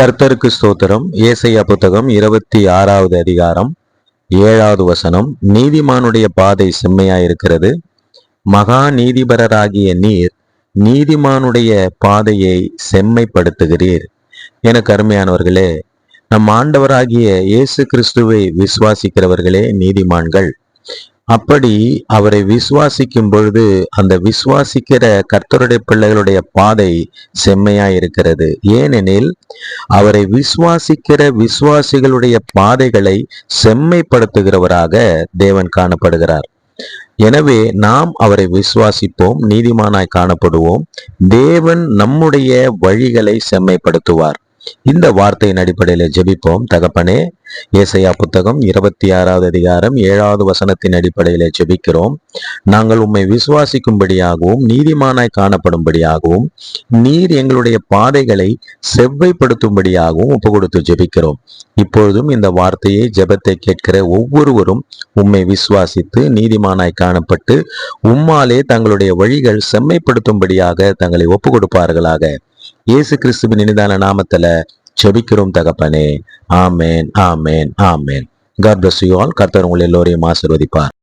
கர்த்தருக்கு ஸ்தோத்திரம். ஏசாயா புத்தகம் 26வது அதிகாரம் 7வது வசனம். நீதிமானுடைய பாதை செம்மையாயிருக்கிறது, மகா நீதிபரராகிய நீர் நீதிமானுடைய பாதையை செம்மைப்படுத்துகிறீர். எனக்கு அருமையானவர்களே, நம் ஆண்டவராகிய இயேசு கிறிஸ்துவை விசுவாசிக்கிறவர்களே நீதிமான்கள். அப்படி அவரை விசுவாசிக்கும் பொழுது அந்த விசுவாசிக்கிற கர்த்தருடைய பிள்ளைகளுடைய பாதை செம்மையாய் இருக்கிறது. ஏனெனில் அவரை விசுவாசிக்கிற விசுவாசிகளுடைய பாதைகளை செம்மைப்படுத்துகிறவராக தேவன் காணப்படுகிறார். எனவே நாம் அவரை விசுவாசிப்போம், நீதிமானாய் காணப்படுவோம். தேவன் நம்முடைய வழிகளை செம்மைப்படுத்துவார். இந்த வார்த்தையின் அடிப்படையில ஜெபிப்போம். தகப்பனே, ஏசாயா புத்தகம் 26வது அதிகாரம் 7வது வசனத்தின் அடிப்படையில ஜெபிக்கிறோம். நாங்கள் உம்மை விசுவாசிக்கும்படியாகவும் நீதிமானாய் காணப்படும்படியாகவும் நீர் எங்களுடைய பாதைகளை செவ்வைப்படுத்தும்படியாகவும் ஒப்பு கொடுத்து ஜெபிக்கிறோம். இப்பொழுதும் இந்த வார்த்தையை, ஜெபத்தை கேட்கிற ஒவ்வொருவரும் உம்மை விசுவாசித்து நீதிமானாய் காணப்பட்டு உம்மாலே தங்களுடைய வழிகள் செம்மைப்படுத்தும்படியாக தங்களை ஒப்பு கொடுப்பார்களாக. இயேசு கிறிஸ்துவின் இனிதான நாமத்துல ஜெபிக்கிறோம் தகப்பனே. ஆமேன், ஆமேன், ஆமேன். God bless you all. கர்த்தர் உங்கள் எல்லோரையும் ஆசீர்வதிப்பார்.